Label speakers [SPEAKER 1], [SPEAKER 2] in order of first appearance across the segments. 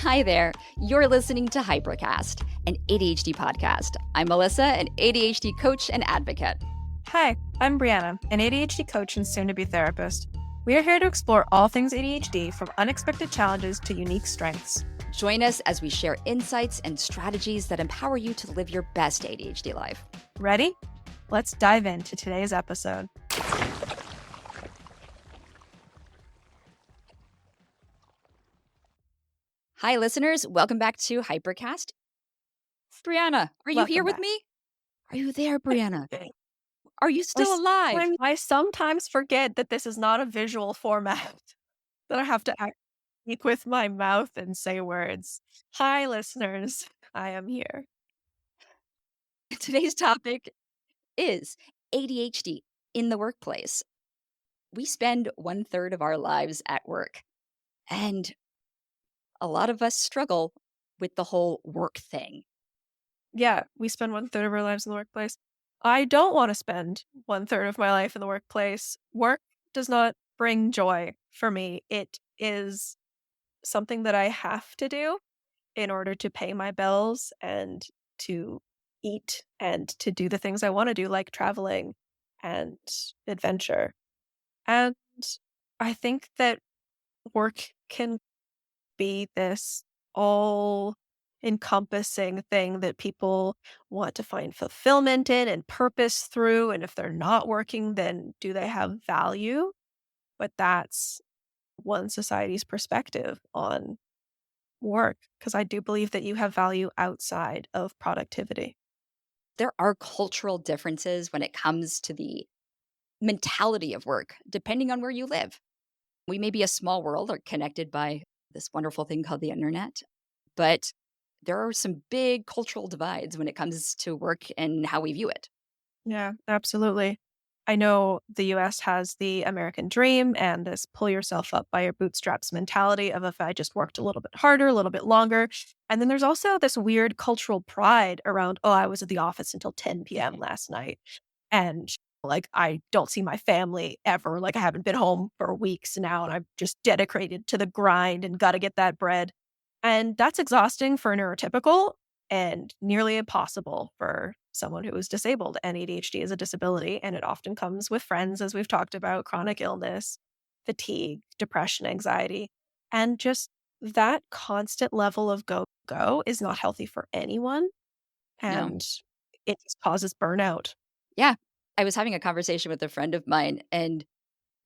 [SPEAKER 1] Hi there. You're listening to Hypercast, an ADHD podcast. I'm Melissa, an ADHD coach and advocate.
[SPEAKER 2] Hi, I'm Brianna, an ADHD coach and soon-to-be therapist. We are here to explore all things ADHD, from unexpected challenges to unique strengths.
[SPEAKER 1] Join us as we share insights and strategies that empower you to live your best ADHD life.
[SPEAKER 2] Ready? Let's dive into today's episode.
[SPEAKER 1] Hi, listeners. Welcome back to Hypercast. Brianna, are you here with me? Are you there, Brianna? Are you still alive?
[SPEAKER 2] I sometimes forget that this is not a visual format, that I have to speak with my mouth and say words. Hi, listeners. I am here.
[SPEAKER 1] Today's topic is ADHD in the workplace. We spend 1/3 of our lives at work, and a lot of us struggle with the whole work thing.
[SPEAKER 2] Yeah, we spend 1/3 of our lives in the workplace. I don't want to spend 1/3 of my life in the workplace. Work does not bring joy for me. It is something that I have to do in order to pay my bills and to eat and to do the things I want to do, like traveling and adventure. And I think that work can be this all encompassing thing that people want to find fulfillment in and purpose through. And if they're not working, then do they have value? But that's one society's perspective on work, because I do believe that you have value outside of productivity.
[SPEAKER 1] There are cultural differences when it comes to the mentality of work, depending on where you live. We may be a small world or connected by this wonderful thing called the internet, but there are some big cultural divides when it comes to work and how we view it.
[SPEAKER 2] Yeah, absolutely. I know the US has the American dream and this pull yourself up by your bootstraps mentality of, if I just worked a little bit harder, a little bit longer. And then there's also this weird cultural pride around, oh, I was at the office until 10 p.m. last night. And like, I don't see my family ever. Like, I haven't been home for weeks now, and I'm just dedicated to the grind and got to get that bread. And that's exhausting for a neurotypical and nearly impossible for someone who is disabled. And ADHD is a disability, and it often comes with friends, as we've talked about, chronic illness, fatigue, depression, anxiety. And just that constant level of go is not healthy for anyone.
[SPEAKER 1] No.
[SPEAKER 2] And it just causes burnout.
[SPEAKER 1] Yeah. I was having a conversation with a friend of mine, and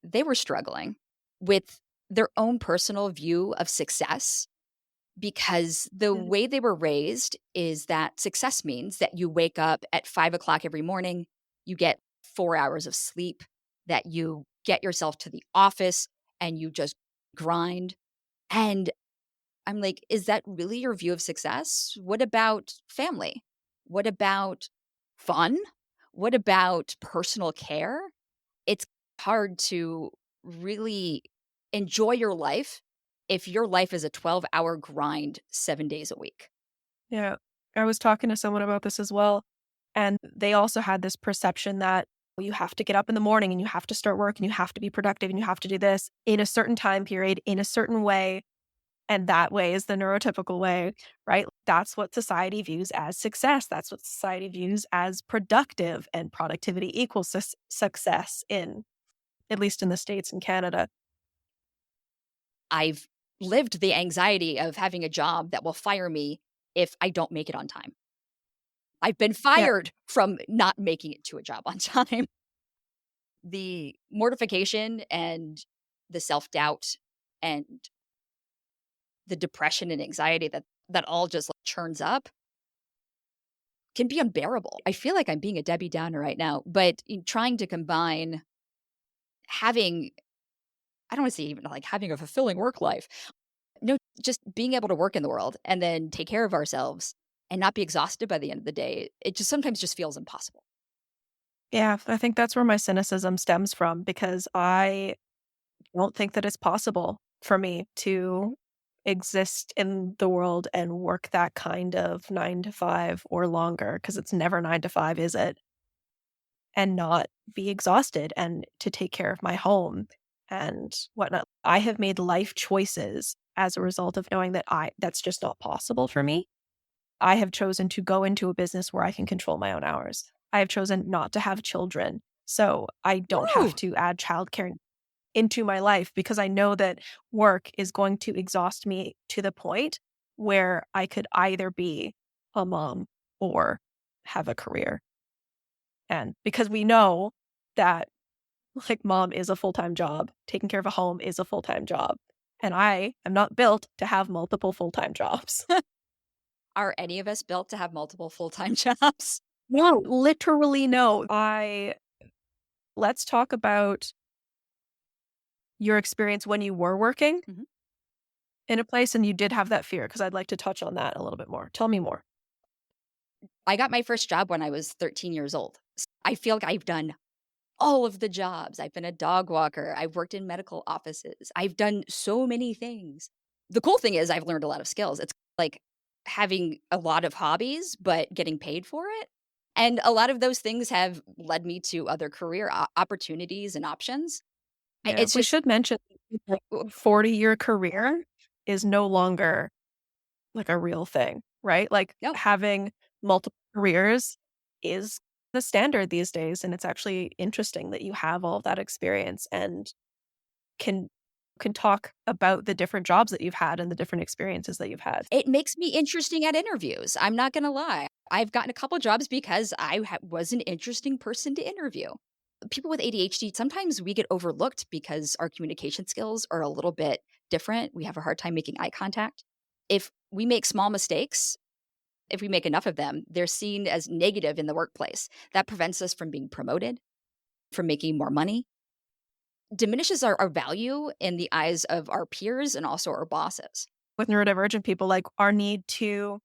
[SPEAKER 1] they were struggling with their own personal view of success because the
[SPEAKER 2] Mhm.
[SPEAKER 1] way they were raised is that success means that you wake up at 5 o'clock every morning, you get 4 hours of sleep, that you get yourself to the office and you just grind. And I'm like, is that really your view of success? What about family? What about fun? What about personal care? It's hard to really enjoy your life if your life is a 12-hour grind 7 days a week.
[SPEAKER 2] Yeah. I was talking to someone about this as well. And they also had this perception that you have to get up in the morning and you have to start work and you have to be productive and you have to do this in a certain time period, in a certain way. And that way is the neurotypical way, right? That's what society views as success. That's what society views as productive, and productivity equals success at least in the States and Canada.
[SPEAKER 1] I've lived the anxiety of having a job that will fire me if I don't make it on time. I've been
[SPEAKER 2] Yeah.
[SPEAKER 1] fired from not making it to a job on time. The mortification and the self-doubt and the depression and anxiety that all just like churns up can be unbearable. I feel like I'm being a Debbie Downer right now, but in trying to combine having, I don't want to say even like having a fulfilling work life. No, just being able to work in the world and then take care of ourselves and not be exhausted by the end of the day. It just sometimes just feels impossible.
[SPEAKER 2] Yeah. I think that's where my cynicism stems from, because I don't think that it's possible for me to exist in the world and work that kind of 9 to 5 or longer, because it's never 9 to 5, is it? And not be exhausted and to take care of my home and whatnot. I have made life choices as a result of knowing that that's just not possible for me. I have chosen to go into a business where I can control my own hours. I have chosen not to have children, so I don't have
[SPEAKER 1] Woo!
[SPEAKER 2] to add childcare into my life because I know that work is going to exhaust me to the point where I could either be a mom or have a career. And because we know that like mom is a full-time job, taking care of a home is a full-time job. And I am not built to have multiple full-time jobs.
[SPEAKER 1] Are any of us built to have multiple full-time jobs?
[SPEAKER 2] No, literally no. Let's talk about your experience when you were working
[SPEAKER 1] Mhm.
[SPEAKER 2] in a place and you did have that fear, because I'd like to touch on that a little bit more. Tell me more.
[SPEAKER 1] I got my first job when I was 13 years old. I feel like I've done all of the jobs. I've been a dog walker. I've worked in medical offices. I've done so many things. The cool thing is I've learned a lot of skills. It's like having a lot of hobbies, but getting paid for it. And a lot of those things have led me to other career opportunities and options.
[SPEAKER 2] Yeah,
[SPEAKER 1] It's
[SPEAKER 2] we
[SPEAKER 1] just,
[SPEAKER 2] should mention like 40-year career is no longer like a real thing, right? Like
[SPEAKER 1] no,
[SPEAKER 2] having multiple careers is the standard these days. And it's actually interesting that you have all of that experience and can can talk about the different jobs that you've had and the different experiences that you've had.
[SPEAKER 1] it makes me interesting at interviews. I'm not going to lie. I've gotten a couple jobs because I was an interesting person to interview. People with ADHD, sometimes we get overlooked because our communication skills are a little bit different. We have a hard time making eye contact. If we make small mistakes, if we make enough of them, they're seen as negative in the workplace. That prevents us from being promoted, from making more money, diminishes our value in the eyes of our peers and also our bosses.
[SPEAKER 2] With neurodivergent people, like our need to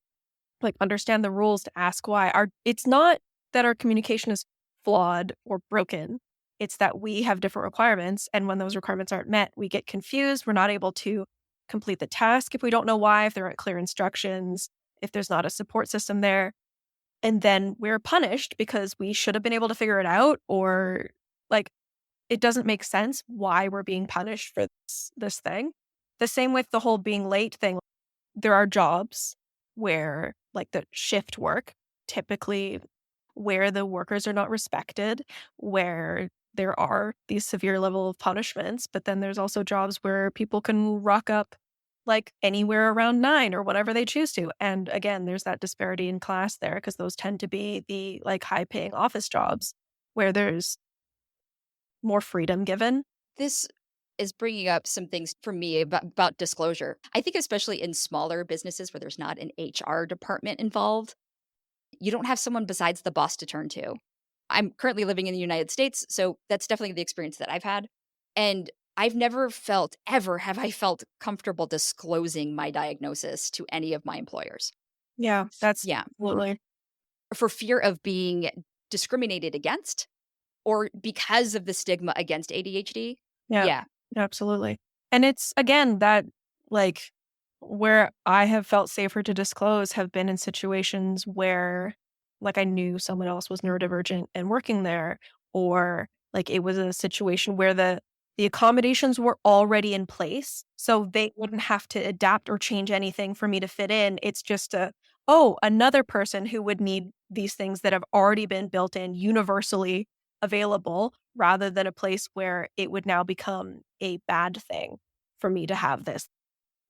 [SPEAKER 2] like understand the rules to ask why. It's not that our communication is flawed or broken. It's that we have different requirements, and when those requirements aren't met, we get confused. We're not able to complete the task if we don't know why, if there aren't clear instructions, if there's not a support system there. And then we're punished because we should have been able to figure it out, or like it doesn't make sense why we're being punished for this thing. The same with the whole being late thing. There are jobs where, like the shift work, typically where the workers are not respected, where there are these severe level of punishments, but then there's also jobs where people can rock up like anywhere around 9 or whatever they choose to. And again, there's that disparity in class there because those tend to be the like high paying office jobs where there's more freedom given.
[SPEAKER 1] This is bringing up some things for me about disclosure. I think, especially in smaller businesses where there's not an HR department involved, you don't have someone besides the boss to turn to. I'm currently living in the United States, so that's definitely the experience that I've had. And I've never felt, ever have I felt comfortable disclosing my diagnosis to any of my employers.
[SPEAKER 2] Yeah, that's
[SPEAKER 1] Yeah,
[SPEAKER 2] absolutely.
[SPEAKER 1] for fear of being discriminated against or because of the stigma against ADHD.
[SPEAKER 2] Yeah,
[SPEAKER 1] Yeah,
[SPEAKER 2] absolutely. And it's again that like where I have felt safer to disclose have been in situations where like I knew someone else was neurodivergent and working there, or like it was a situation where the accommodations were already in place. So they wouldn't have to adapt or change anything for me to fit in. It's just another person who would need these things that have already been built in universally available rather than a place where it would now become a bad thing for me to have this.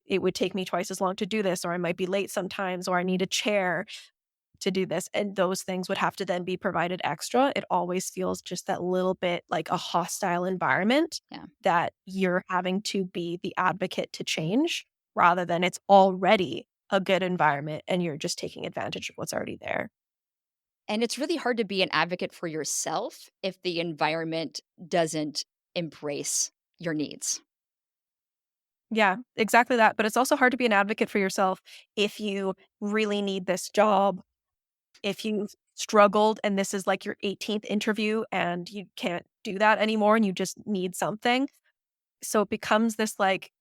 [SPEAKER 2] It would take me twice as long to do this, or I might be late sometimes, or I need a chair to do this. And those things would have to then be provided extra. It always feels just that little bit like a hostile environment
[SPEAKER 1] yeah.
[SPEAKER 2] that you're having to be the advocate to change rather than it's already a good environment and you're just taking advantage of what's already there.
[SPEAKER 1] And it's really hard to be an advocate for yourself if the environment doesn't embrace your needs.
[SPEAKER 2] Yeah, exactly that. But it's also hard to be an advocate for yourself if you really need this job, if you've struggled and this is like your 18th interview and you can't do that anymore and you just need something. So it becomes this like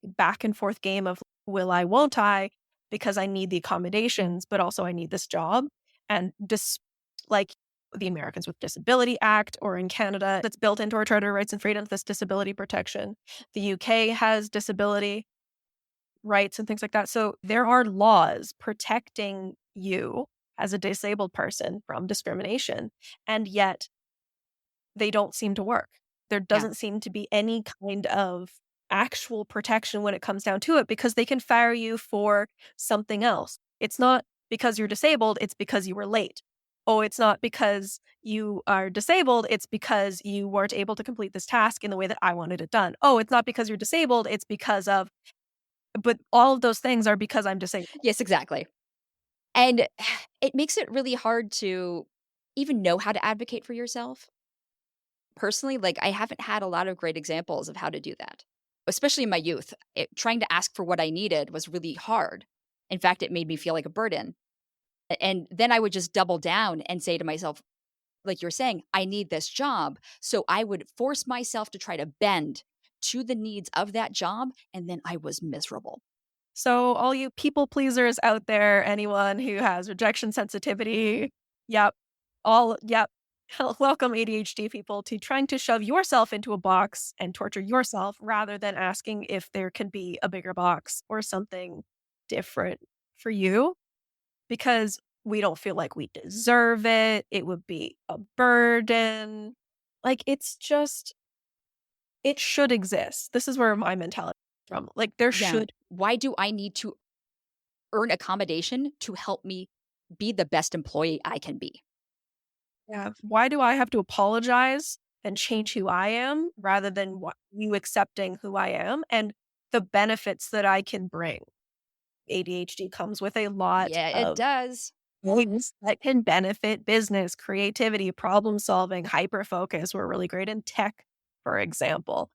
[SPEAKER 2] back and forth game of will I, won't I, because I need the accommodations, but also I need this job. And like the Americans with Disability Act, or in Canada, that's built into our Charter of Rights and Freedoms, this disability protection. The UK has disability. rights and things like that. So there are laws protecting you as a disabled person from discrimination, and yet they don't seem to work. There
[SPEAKER 1] Yeah.
[SPEAKER 2] doesn't seem to be any kind of actual protection when it comes down to it because they can fire you for something else. It's not because you're disabled, it's because you were late. Oh, it's not because you are disabled, it's because you weren't able to complete this task in the way that I wanted it done. Oh, it's not because you're disabled, it's because of, but all of those things are because I'm disabled.
[SPEAKER 1] Yes, exactly. And it makes it really hard to even know how to advocate for yourself. Personally, like, I haven't had a lot of great examples of how to do that, especially in my youth. Trying to ask for what I needed was really hard. In fact, it made me feel like a burden. And then I would just double down and say to myself, like you're saying, I need this job. So I would force myself to try to bend to the needs of that job. And then I was miserable.
[SPEAKER 2] So, all you people pleasers out there, anyone who has rejection sensitivity, yep, yep. Welcome ADHD people to trying to shove yourself into a box and torture yourself rather than asking if there can be a bigger box or something different for you because we don't feel like we deserve it. It would be a burden. Like, it's just, it should exist. This is where my mentality is from. Like, there
[SPEAKER 1] Yeah.
[SPEAKER 2] should.
[SPEAKER 1] Why do I need to earn accommodation to help me be the best employee I can be?
[SPEAKER 2] Yeah. Why do I have to apologize and change who I am rather than you accepting who I am and the benefits that I can bring? ADHD comes with a lot
[SPEAKER 1] Yeah, it
[SPEAKER 2] of
[SPEAKER 1] does.
[SPEAKER 2] things that can benefit business, creativity, problem solving, hyper focus. We're really great in tech, for example.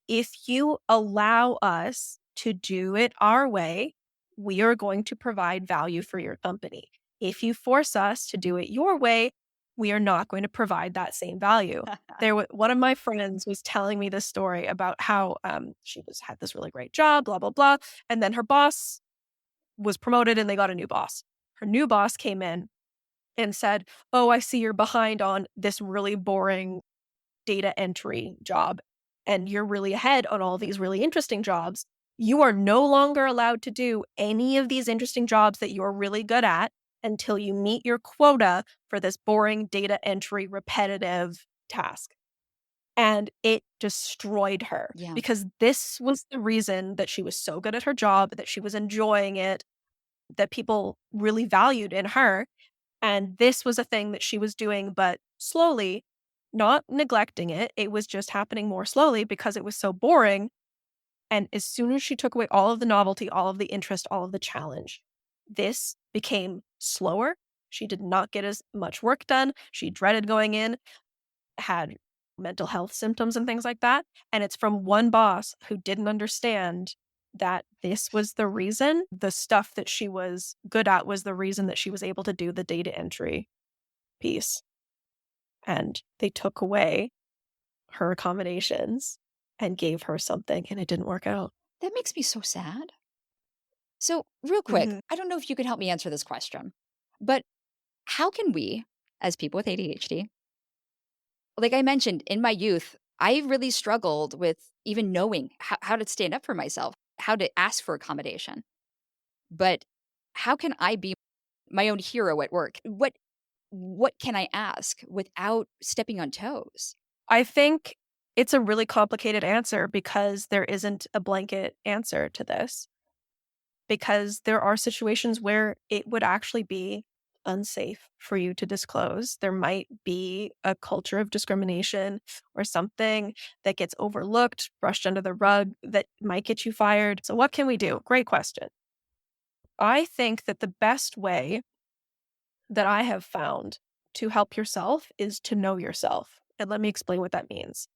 [SPEAKER 2] If you allow us to do it our way, we are going to provide value for your company. If you force us to do it your way, we are not going to provide that same value. One of my friends was telling me this story about how she was had this really great job, blah blah blah, and then her boss was promoted and they got a new boss. Her new boss came in and said, "Oh, I see you're behind on this really boring data entry job, and you're really ahead on all these really interesting jobs. You are no longer allowed to do any of these interesting jobs that you're really good at until you meet your quota for this boring data entry repetitive task." And it destroyed her
[SPEAKER 1] Yeah.
[SPEAKER 2] because this was the reason that she was so good at her job, that she was enjoying it, that people really valued in her. And this was a thing that she was doing, but slowly, not neglecting it. It was just happening more slowly because it was so boring. And as soon as she took away all of the novelty, all of the interest, all of the challenge, this became slower. She did not get as much work done. She dreaded going in, had mental health symptoms and things like that. And it's from one boss who didn't understand that this was the reason the stuff that she was good at was the reason that she was able to do the data entry piece. And they took away her accommodations and gave her something, and it didn't work out.
[SPEAKER 1] That makes me so sad. So, real quick,
[SPEAKER 2] Mhm.
[SPEAKER 1] I don't know if you could help me answer this question, but how can we, as people with ADHD, like I mentioned in my youth, I really struggled with even knowing how to stand up for myself, how to ask for accommodation. But how can I be my own hero at work? What can I ask without stepping on toes?
[SPEAKER 2] I think it's a really complicated answer because there isn't a blanket answer to this. Because there are situations where it would actually be unsafe for you to disclose. There might be a culture of discrimination or something that gets overlooked, brushed under the rug that might get you fired. So, what can we do? Great question. I think that the best way that I have found to help yourself is to know yourself. And let me explain what that means.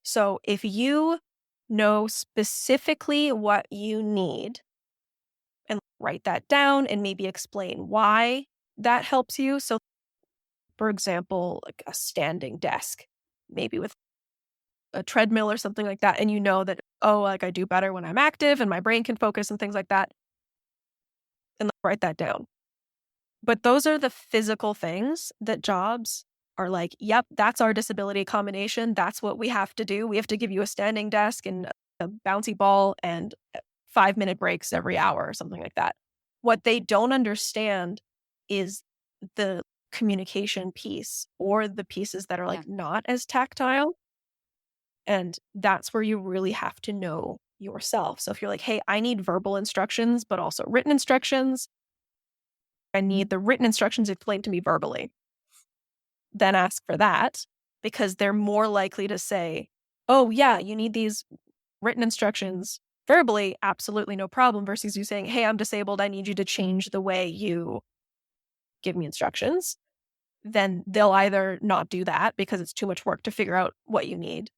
[SPEAKER 2] So, if you know specifically what you need, and write that down and maybe explain why that helps you. So, for example, like a standing desk, maybe with a treadmill or something like that. And you know that, oh, like I do better when I'm active and my brain can focus and things like that. And write that down. But those are the physical things that jobs are like, yep, that's our disability accommodation. That's what we have to do. We have to give you a standing desk and a bouncy ball and 5-minute breaks every hour or something like that. What they don't understand is the communication piece or the pieces that are
[SPEAKER 1] Yeah.
[SPEAKER 2] like not as tactile. And that's where you really have to know yourself. So if you're like, hey, I need verbal instructions, but also written instructions, I need the written instructions explained to me verbally, then ask for that because they're more likely to say, oh, yeah, you need these written instructions verbally, absolutely no problem, versus you saying, hey, I'm disabled. I need you to change the way you give me instructions. Then they'll either not do that because it's too much work to figure out what you need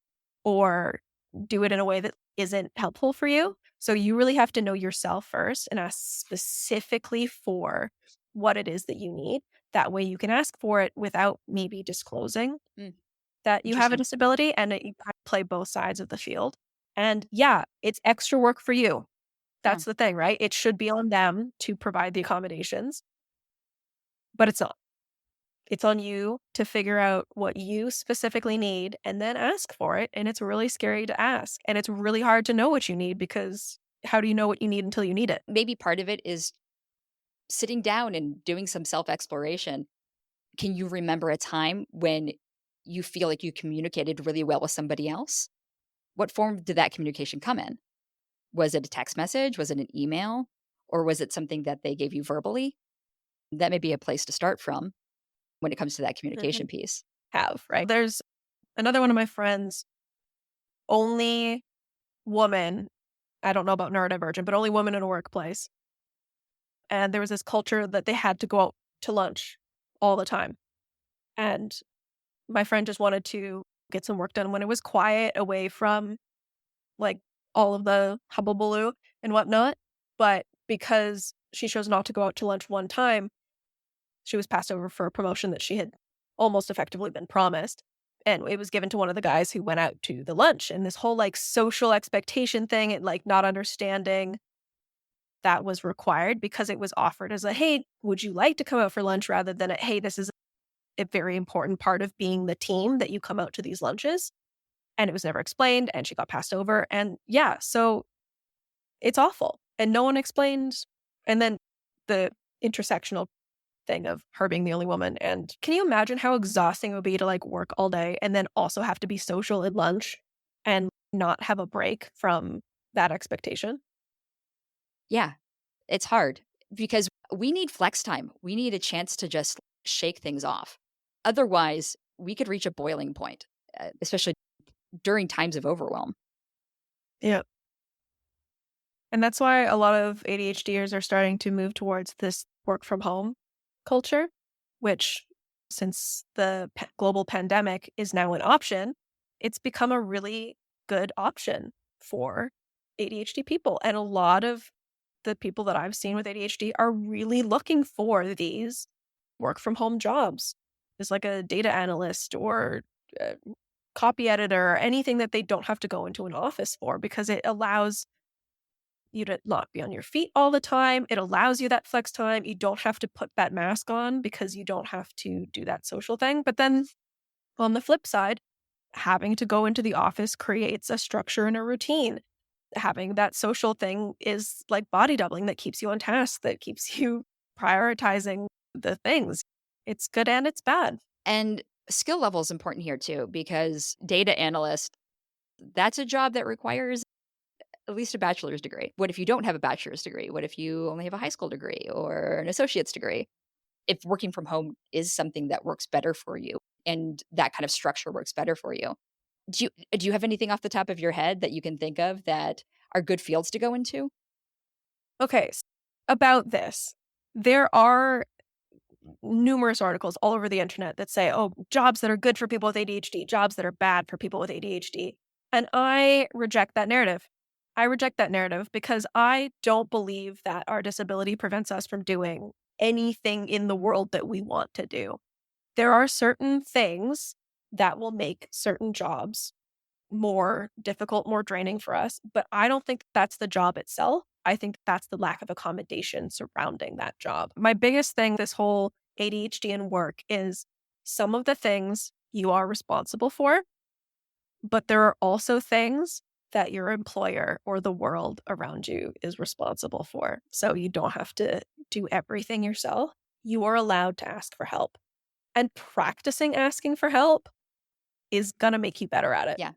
[SPEAKER 2] or do it in a way that isn't helpful for you. So you really have to know yourself first and ask specifically for what it is that you need. That way you can ask for it without maybe disclosing
[SPEAKER 1] Mm,
[SPEAKER 2] that you have a
[SPEAKER 1] interesting.
[SPEAKER 2] disability and you play both sides of the field. And yeah, it's extra work for you.
[SPEAKER 1] Yeah.
[SPEAKER 2] That's the thing, right? It should be on them to provide the accommodations, but it's not. It's on you to figure out what you specifically need and then ask for it. And it's really scary to ask. And it's really hard to know what you need because how do you know what you need until you need it?
[SPEAKER 1] Maybe part of it is sitting down and doing some self exploration. Can you remember a time when you feel like you communicated really well with somebody else? What form did that communication come in? Was it a text message? Was it an email? Or was it something that they gave you verbally? That may be a place to start from when it comes to that
[SPEAKER 2] Mhm.
[SPEAKER 1] communication piece.
[SPEAKER 2] Have, right? There's another one of my friends, only woman, I don't know about neurodivergent, but only woman in a workplace. And there was this culture that they had to go out to lunch all the time. And my friend just wanted to get some work done when it was quiet away from like all of the hubbubaloo and whatnot. But because she chose not to go out to lunch one time, she was passed over for a promotion that she had almost effectively been promised. And it was given to one of the guys who went out to the lunch. And this whole like social expectation thing and like not understanding that was required because it was offered as a, hey, would you like to come out for lunch rather than a, hey, this is a very important part of being the team that you come out to these lunches. And it was never explained and she got passed over. And yeah, so it's awful. And no one explained. And then the intersectional thing of her being the only woman. And can you imagine how exhausting it would be to like work all day and then also have to be social at lunch and not have a break from that expectation?
[SPEAKER 1] Yeah, it's hard because we need flex time. We need a chance to just shake things off. Otherwise, we could reach a boiling point, especially during times of overwhelm.
[SPEAKER 2] Yeah. And that's why a lot of ADHDers are starting to move towards this work from home culture, which, since the global pandemic is now an option, it's become a really good option for ADHD people. And a lot of the people that I've seen with ADHD are really looking for these work from home jobs. It's like a data analyst or a copy editor or anything that they don't have to go into an office for because it allows you to not be on your feet all the time. It allows you that flex time. You don't have to put that mask on because you don't have to do that social thing. But then on the flip side, having to go into the office creates a structure and a routine. Having that social thing is like body doubling that keeps you on task, that keeps you prioritizing the things. It's good and it's bad.
[SPEAKER 1] And skill level is important here too, because data analyst, that's a job that requires at least a bachelor's degree. What if you don't have a bachelor's degree? What if you only have a high school degree or an associate's degree? If working from home is something that works better for you and that kind of structure works better for you, do you have anything off the top of your head that you can think of that are good fields to go into?
[SPEAKER 2] Okay, about this, there are numerous articles all over the internet that say, oh, jobs that are good for people with ADHD, jobs that are bad for people with ADHD. And I reject that narrative. I reject that narrative because I don't believe that our disability prevents us from doing anything in the world that we want to do. There are certain things that will make certain jobs more difficult, more draining for us. But I don't think that's the job itself. I think that's the lack of accommodation surrounding that job. My biggest thing, this whole ADHD and work, is some of the things you are responsible for, but there are also things that your employer or the world around you is responsible for. So you don't have to do everything yourself. You are allowed to ask for help. And practicing asking for help is going to make you better at it.
[SPEAKER 1] Yeah.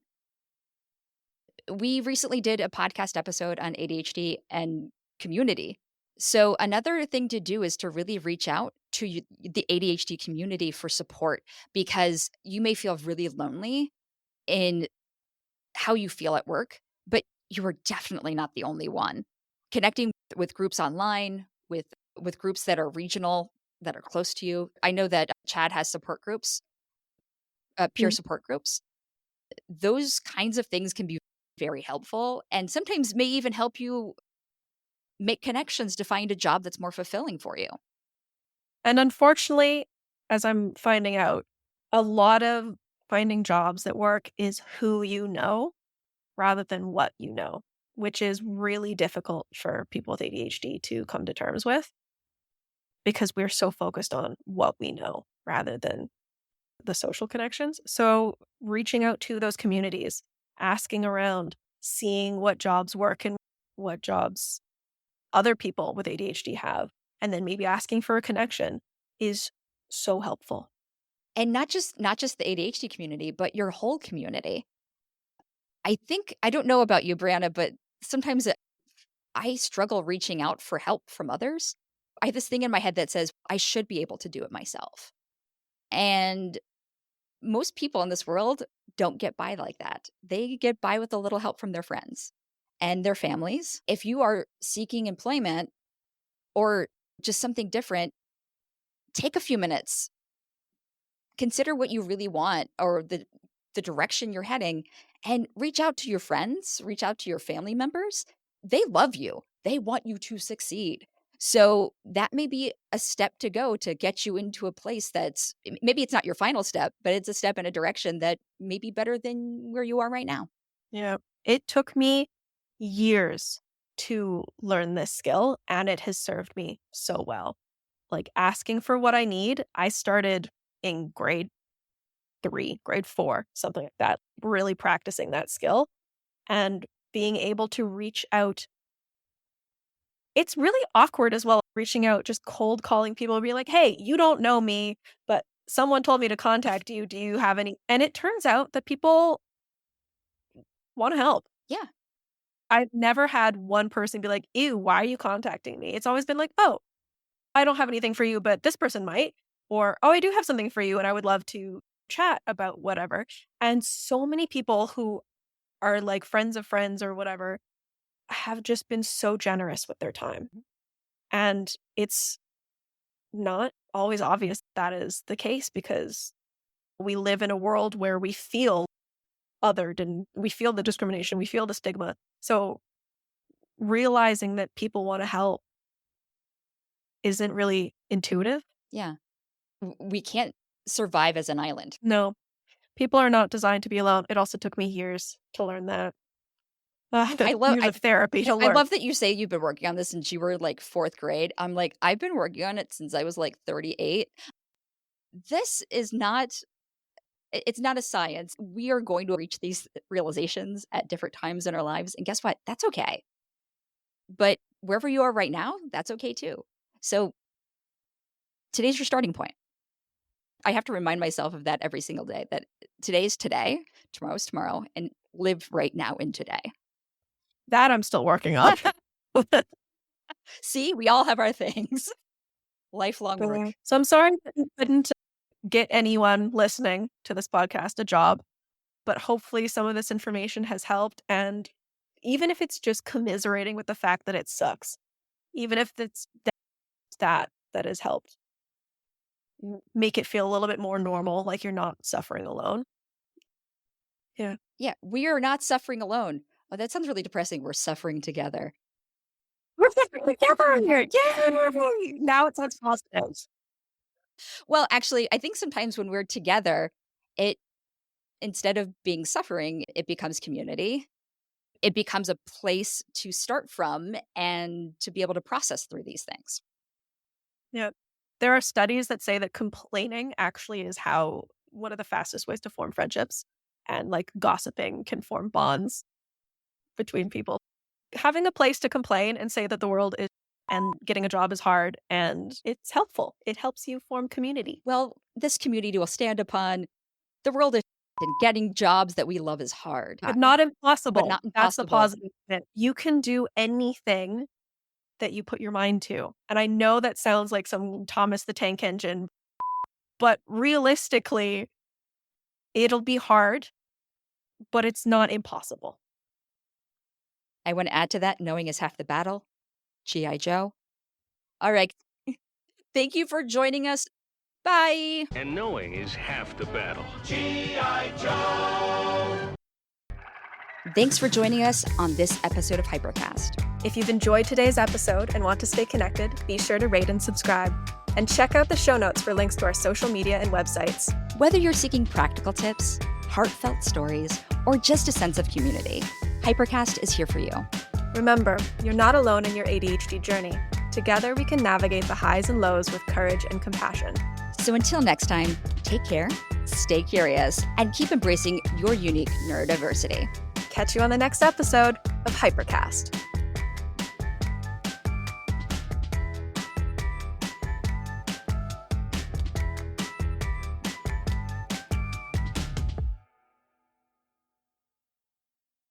[SPEAKER 1] We recently did a podcast episode on ADHD and community. So, another thing to do is to really reach out to the ADHD community for support because you may feel really lonely in how you feel at work, but you are definitely not the only one. Connecting with groups online, with groups that are regional, that are close to you. I know that Chad has support groups, peer
[SPEAKER 2] Mm.
[SPEAKER 1] support groups. Those kinds of things can be very helpful and sometimes may even help you make connections to find a job that's more fulfilling for you.
[SPEAKER 2] And unfortunately, as I'm finding out, a lot of finding jobs that work is who you know rather than what you know, which is really difficult for people with ADHD to come to terms with because we're so focused on what we know rather than the social connections. So, reaching out to those communities, asking around, seeing what jobs work and what jobs other people with ADHD have, and then maybe asking for a connection is so helpful.
[SPEAKER 1] And not just the ADHD community, but your whole community. I think I don't know about you, Brianna, but sometimes I struggle reaching out for help from others. I have this thing in my head that says I should be able to do it myself. And most people in this world don't get by like that. They get by with a little help from their friends and their families. If you are seeking employment or just something different, take a few minutes, consider what you really want or the direction you're heading and reach out to your friends, reach out to your family members. They love you. They want you to succeed. So that may be a step to go to get you into a place that's maybe it's not your final step, but it's a step in a direction that may be better than where you are right now.
[SPEAKER 2] Yeah. It took me years to learn this skill, and it has served me so well. Like asking for what I need, I started in grade 3, grade 4, something like that, really practicing that skill and being able to reach out. It's really awkward as well, reaching out, just cold calling people and being like, "Hey, you don't know me, but someone told me to contact you. Do you have any?" And it turns out that people want to help.
[SPEAKER 1] Yeah.
[SPEAKER 2] I've never had one person be like, "Ew, why are you contacting me?" It's always been like, "Oh, I don't have anything for you, but this person might." Or, "Oh, I do have something for you and I would love to chat about whatever." And so many people who are like friends of friends or whatever have just been so generous with their time. And it's not always obvious that is the case because we live in a world where we feel othered and we feel the discrimination, we feel the stigma. So realizing that people want to help isn't really intuitive.
[SPEAKER 1] Yeah. We can't survive as an island.
[SPEAKER 2] No, people are not designed to be alone. It also took me years to learn that.
[SPEAKER 1] I love
[SPEAKER 2] Years of therapy to
[SPEAKER 1] I
[SPEAKER 2] learn.
[SPEAKER 1] love that you say you've been working on this since you were like 4th grade. I'm like, I've been working on it since I was like 38. This is not it's not a science. We are going to reach these realizations at different times in our lives. And guess what? That's okay. But wherever you are right now, that's okay too. So today's your starting point. I have to remind myself of that every single day that today's today, tomorrow's tomorrow, and live right now in today.
[SPEAKER 2] That I'm still working on.
[SPEAKER 1] See, we all have our things. Lifelong work.
[SPEAKER 2] So I'm sorry that you couldn't get anyone listening to this podcast a job, but hopefully some of this information has helped. And even if it's just commiserating with the fact that it sucks, even if it's that has helped make it feel a little bit more normal, like you're not suffering alone. Yeah.
[SPEAKER 1] Yeah, we are not suffering alone. Oh, that sounds really depressing. We're suffering together.
[SPEAKER 2] We're suffering together here. Yay! Now it sounds positive.
[SPEAKER 1] Well, actually, I think sometimes when we're together, it instead of being suffering, it becomes community. It becomes a place to start from and to be able to process through these things.
[SPEAKER 2] Yeah. There are studies that say that complaining actually is how one of the fastest ways to form friendships and like gossiping can form bonds. between people. Having a place to complain and say that the world is and getting a job is hard, and it's helpful. It helps you form community.
[SPEAKER 1] Well, this community will stand upon the world is and getting jobs that we love is hard.
[SPEAKER 2] But not impossible.
[SPEAKER 1] But not
[SPEAKER 2] That's the
[SPEAKER 1] impossible.
[SPEAKER 2] positive bit. You can do anything that you put your mind to. And I know that sounds like some Thomas the Tank Engine, but realistically, it'll be hard, but it's not impossible.
[SPEAKER 1] I want to add to that, knowing is half the battle. G.I. Joe. All right. Thank you for joining us. Bye.
[SPEAKER 3] And knowing is half the battle.
[SPEAKER 4] G.I. Joe!
[SPEAKER 1] Thanks for joining us on this episode of Hypercast.
[SPEAKER 2] If you've enjoyed today's episode and want to stay connected, be sure to rate and subscribe. And check out the show notes for links to our social media and websites.
[SPEAKER 1] Whether you're seeking practical tips, heartfelt stories, or just a sense of community, Hypercast is here for you.
[SPEAKER 2] Remember, you're not alone in your ADHD journey. Together, we can navigate the highs and lows with courage and compassion.
[SPEAKER 1] So until next time, take care, stay curious, and keep embracing your unique neurodiversity.
[SPEAKER 2] Catch you on the next episode of Hypercast.